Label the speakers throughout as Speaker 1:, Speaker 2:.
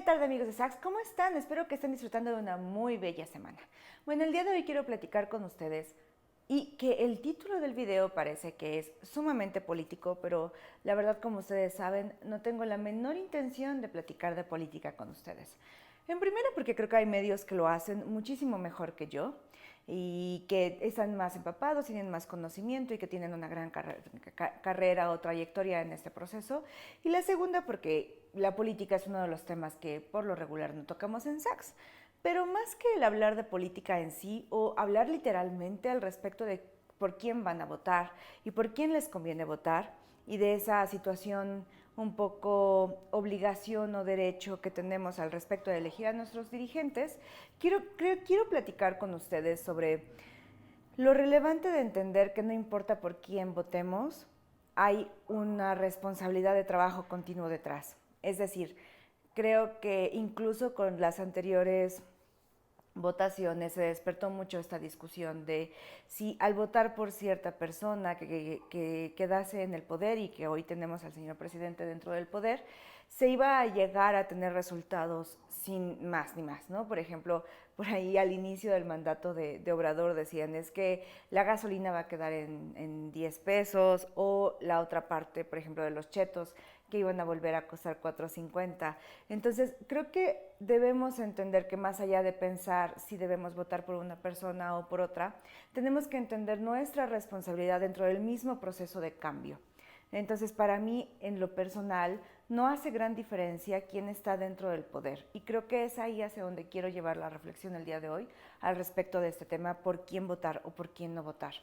Speaker 1: Bella tarde, amigos de Sax, ¿cómo están? Espero que estén disfrutando de una muy bella semana. Bueno, el día de hoy quiero platicar con ustedes y que el título del video parece que es sumamente político, pero la verdad, como ustedes saben, no tengo la menor intención de platicar de política con ustedes. En primera, porque creo que hay medios que lo hacen muchísimo mejor que yo y que están más empapados, tienen más conocimiento y que tienen una gran carrera o trayectoria en este proceso. Y la segunda, porque la política es uno de los temas que por lo regular no tocamos en Sax. Pero más que el hablar de política en sí o hablar literalmente al respecto de por quién van a votar y por quién les conviene votar y de esa situación un poco obligación o derecho que tenemos al respecto de elegir a nuestros dirigentes, quiero platicar con ustedes sobre lo relevante de entender que no importa por quién votemos, hay una responsabilidad de trabajo continuo detrás. Es decir, creo que incluso con las anteriores votaciones se despertó mucho esta discusión de si al votar por cierta persona que quedase en el poder y que hoy tenemos al señor presidente dentro del poder, se iba a llegar a tener resultados sin más ni más, ¿no? Por ejemplo, por ahí al inicio del mandato de Obrador decían es que la gasolina va a quedar en 10 pesos o la otra parte, por ejemplo, de los chetos que iban a volver a costar 4.50. Entonces, creo que debemos entender que más allá de pensar si debemos votar por una persona o por otra, tenemos que entender nuestra responsabilidad dentro del mismo proceso de cambio. Entonces, para mí, en lo personal, no hace gran diferencia quién está dentro del poder. Y creo que es ahí hacia donde quiero llevar la reflexión el día de hoy al respecto de este tema, por quién votar o por quién no votar.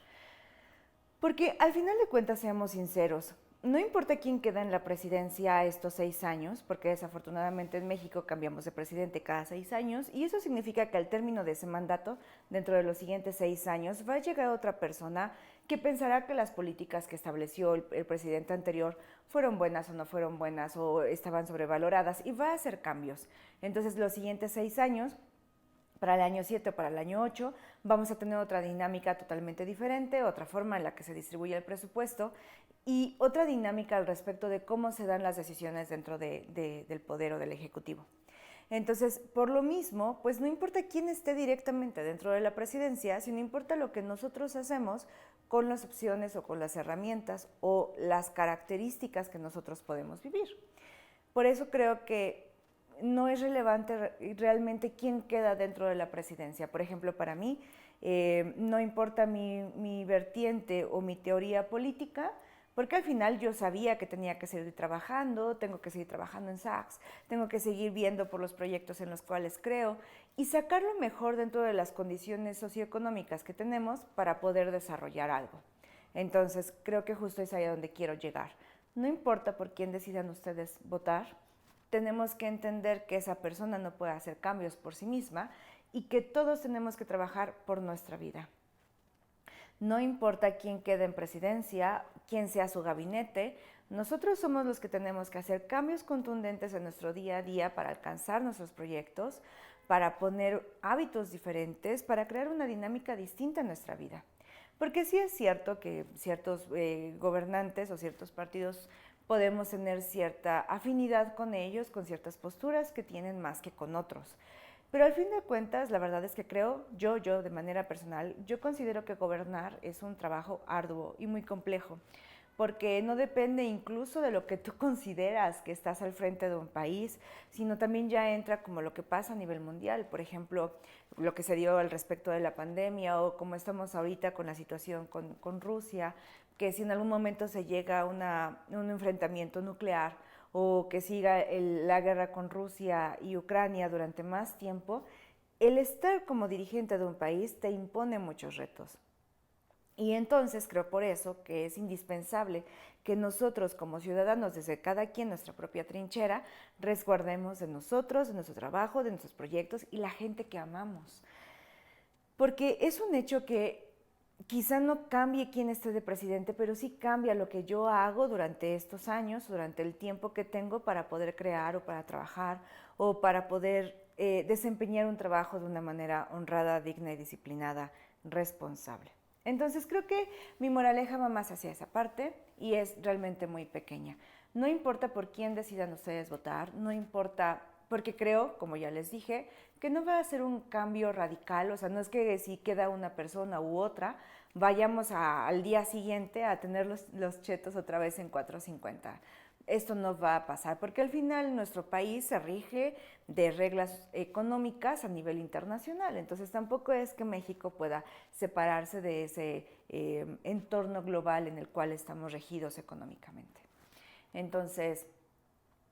Speaker 1: Porque al final de cuentas, seamos sinceros, no importa quién queda en la presidencia estos 6 años, porque desafortunadamente en México cambiamos de presidente cada 6 años, y eso significa que al término de ese mandato, dentro de los siguientes 6 años, va a llegar otra persona que pensará que las políticas que estableció el presidente anterior fueron buenas o no fueron buenas o estaban sobrevaloradas y va a hacer cambios. Entonces los siguientes 6 años para el año 7 o para el año 8 vamos a tener otra dinámica totalmente diferente, otra forma en la que se distribuye el presupuesto y otra dinámica al respecto de cómo se dan las decisiones dentro del poder o del ejecutivo. Entonces, por lo mismo, pues no importa quién esté directamente dentro de la presidencia, sino importa lo que nosotros hacemos con las opciones o con las herramientas o las características que nosotros podemos vivir. Por eso creo que no es relevante realmente quién queda dentro de la presidencia. Por ejemplo, para mí, no importa mi vertiente o mi teoría política, porque al final yo sabía que tenía que seguir trabajando, tengo que seguir trabajando en Saks, tengo que seguir viendo por los proyectos en los cuales creo y sacar lo mejor dentro de las condiciones socioeconómicas que tenemos para poder desarrollar algo. Entonces, creo que justo es ahí a donde quiero llegar. No importa por quién decidan ustedes votar, tenemos que entender que esa persona no puede hacer cambios por sí misma y que todos tenemos que trabajar por nuestra vida. No importa quién quede en presidencia, quién sea su gabinete, nosotros somos los que tenemos que hacer cambios contundentes en nuestro día a día para alcanzar nuestros proyectos, para poner hábitos diferentes, para crear una dinámica distinta en nuestra vida. Porque sí es cierto que ciertos gobernantes o ciertos partidos podemos tener cierta afinidad con ellos, con ciertas posturas que tienen más que con otros. Pero al fin de cuentas, la verdad es que creo, yo de manera personal, yo considero que gobernar es un trabajo arduo y muy complejo, porque no depende incluso de lo que tú consideras que estás al frente de un país, sino también ya entra como lo que pasa a nivel mundial, por ejemplo, lo que se dio al respecto de la pandemia o como estamos ahorita con la situación con Rusia, que si en algún momento se llega a un enfrentamiento nuclear, o que siga la guerra con Rusia y Ucrania durante más tiempo, el estar como dirigente de un país te impone muchos retos. Y entonces creo por eso que es indispensable que nosotros como ciudadanos, desde cada quien nuestra propia trinchera, resguardemos de nosotros, de nuestro trabajo, de nuestros proyectos y la gente que amamos. Porque es un hecho que quizá no cambie quién esté de presidente, pero sí cambia lo que yo hago durante estos años, durante el tiempo que tengo para poder crear o para trabajar o para poder desempeñar un trabajo de una manera honrada, digna y disciplinada, responsable. Entonces creo que mi moraleja va más hacia esa parte y es realmente muy pequeña. No importa por quién decidan ustedes votar, no importa porque creo, como ya les dije, que no va a ser un cambio radical, o sea, no es que si queda una persona u otra, vayamos al día siguiente a tener los chetos otra vez en 4.50. Esto no va a pasar, porque al final nuestro país se rige de reglas económicas a nivel internacional, entonces tampoco es que México pueda separarse de ese entorno global en el cual estamos regidos económicamente. Entonces,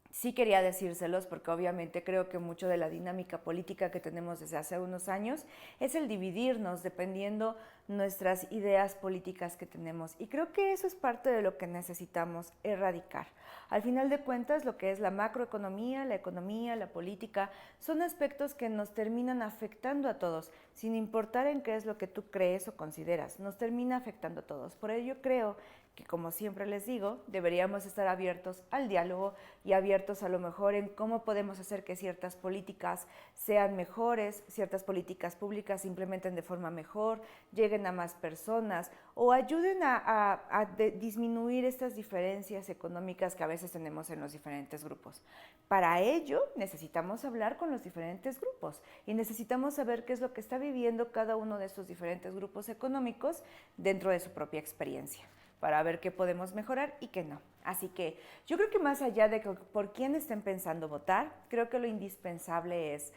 Speaker 1: sí quería decírselos porque obviamente creo que mucho de la dinámica política que tenemos desde hace unos años es el dividirnos dependiendo nuestras ideas políticas que tenemos, y creo que eso es parte de lo que necesitamos erradicar. Al final de cuentas, lo que es la macroeconomía, la economía, la política, son aspectos que nos terminan afectando a todos, sin importar en qué es lo que tú crees o consideras, nos termina afectando a todos. Por ello creo que, como siempre les digo, deberíamos estar abiertos al diálogo y abiertos a lo mejor en cómo podemos hacer que ciertas políticas sean mejores, ciertas políticas públicas se implementen de forma mejor, lleguen a más personas o ayuden a disminuir estas diferencias económicas que a veces tenemos en los diferentes grupos. Para ello necesitamos hablar con los diferentes grupos y necesitamos saber qué es lo que está viviendo cada uno de estos diferentes grupos económicos dentro de su propia experiencia, para ver qué podemos mejorar y qué no. Así que yo creo que más allá de que por quién estén pensando votar, creo que lo indispensable es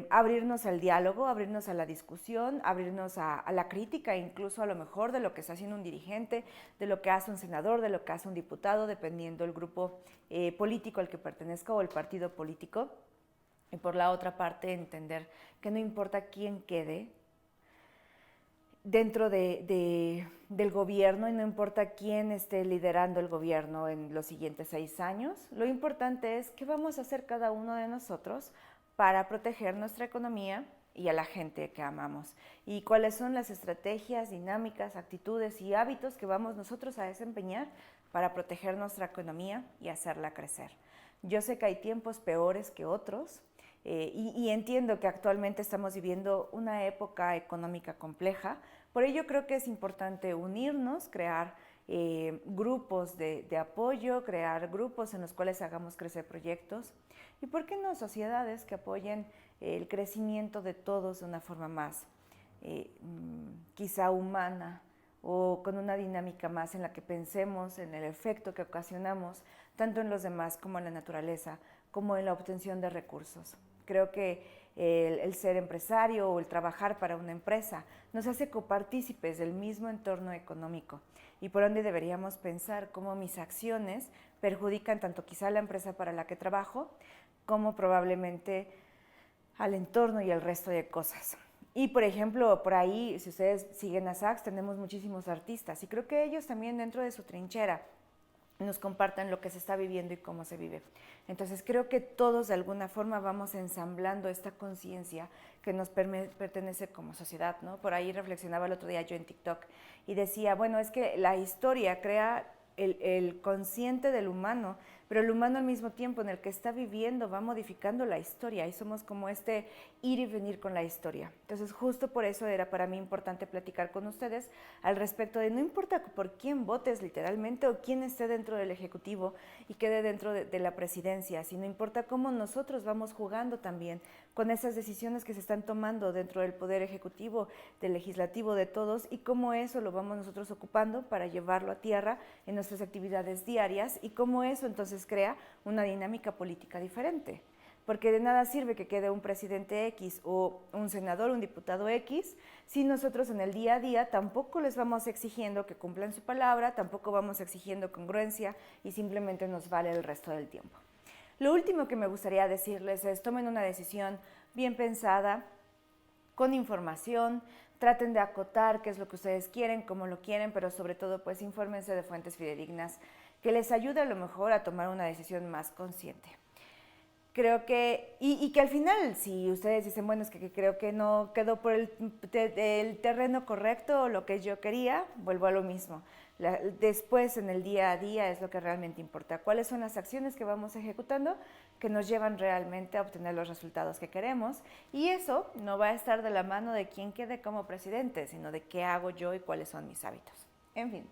Speaker 1: abrirnos al diálogo, abrirnos a la discusión, abrirnos a la crítica, incluso a lo mejor de lo que está haciendo un dirigente, de lo que hace un senador, de lo que hace un diputado, dependiendo del grupo político al que pertenezca o el partido político. Y por la otra parte, entender que no importa quién quede dentro del gobierno y no importa quién esté liderando el gobierno en los siguientes 6 años, lo importante es qué vamos a hacer cada uno de nosotros para proteger nuestra economía y a la gente que amamos, y cuáles son las estrategias, dinámicas, actitudes y hábitos que vamos nosotros a desempeñar para proteger nuestra economía y hacerla crecer. Yo sé que hay tiempos peores que otros, y entiendo que actualmente estamos viviendo una época económica compleja. Por ello creo que es importante unirnos, crear grupos de apoyo, crear grupos en los cuales hagamos crecer proyectos y, ¿por qué no?, sociedades que apoyen el crecimiento de todos de una forma más quizá humana, o con una dinámica más en la que pensemos en el efecto que ocasionamos tanto en los demás como en la naturaleza, como en la obtención de recursos. Creo que el ser empresario o el trabajar para una empresa nos hace copartícipes del mismo entorno económico, y por ende deberíamos pensar cómo mis acciones perjudican tanto quizá a la empresa para la que trabajo como probablemente al entorno y al resto de cosas. Y por ejemplo, por ahí, si ustedes siguen a Saks, tenemos muchísimos artistas y creo que ellos también dentro de su trinchera nos compartan lo que se está viviendo y cómo se vive. Entonces creo que todos de alguna forma vamos ensamblando esta conciencia que nos pertenece como sociedad, ¿no? Por ahí reflexionaba el otro día yo en TikTok y decía, bueno, es que la historia crea el consciente del humano, pero el humano al mismo tiempo en el que está viviendo va modificando la historia y somos como este ir y venir con la historia. Entonces justo por eso era para mí importante platicar con ustedes al respecto de no importa por quién votes literalmente o quién esté dentro del Ejecutivo y quede dentro de la presidencia, sino importa cómo nosotros vamos jugando también con esas decisiones que se están tomando dentro del Poder Ejecutivo, del Legislativo, de todos, y cómo eso lo vamos nosotros ocupando para llevarlo a tierra en nuestras actividades diarias y cómo eso entonces crea una dinámica política diferente. Porque de nada sirve que quede un presidente X o un senador, un diputado X, si nosotros en el día a día tampoco les vamos exigiendo que cumplan su palabra, tampoco vamos exigiendo congruencia y simplemente nos vale el resto del tiempo. Lo último que me gustaría decirles es tomen una decisión bien pensada, con información, traten de acotar qué es lo que ustedes quieren, cómo lo quieren, pero sobre todo pues infórmense de fuentes fidedignas que les ayude a lo mejor a tomar una decisión más consciente. Creo que, y que al final, si ustedes dicen, bueno, es que creo que no quedó por el terreno correcto o lo que yo quería, vuelvo a lo mismo. Después, en el día a día, es lo que realmente importa. ¿Cuáles son las acciones que vamos ejecutando que nos llevan realmente a obtener los resultados que queremos? Y eso no va a estar de la mano de quién quede como presidente, sino de qué hago yo y cuáles son mis hábitos. En fin.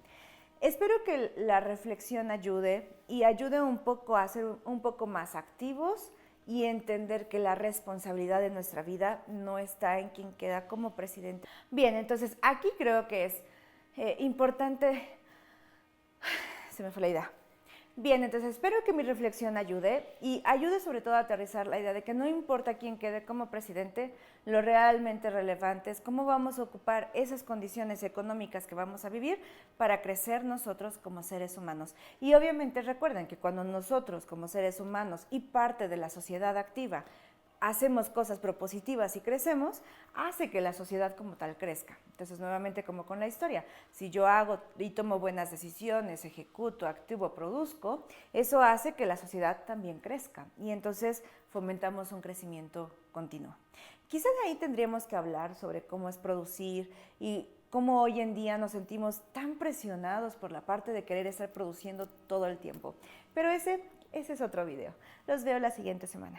Speaker 1: Espero que la reflexión ayude y ayude un poco a ser un poco más activos y entender que la responsabilidad de nuestra vida no está en quien queda como presidente. Bien, entonces aquí creo que es importante. Se me fue la idea. Bien, entonces espero que mi reflexión ayude y ayude sobre todo a aterrizar la idea de que no importa quién quede como presidente, lo realmente relevante es cómo vamos a ocupar esas condiciones económicas que vamos a vivir para crecer nosotros como seres humanos. Y obviamente recuerden que cuando nosotros como seres humanos y parte de la sociedad activa hacemos cosas propositivas y crecemos, hace que la sociedad como tal crezca. Entonces, nuevamente, como con la historia, si yo hago y tomo buenas decisiones, ejecuto, activo, produzco, eso hace que la sociedad también crezca y entonces fomentamos un crecimiento continuo. Quizá de ahí tendríamos que hablar sobre cómo es producir y cómo hoy en día nos sentimos tan presionados por la parte de querer estar produciendo todo el tiempo. Pero ese es otro video. Los veo la siguiente semana.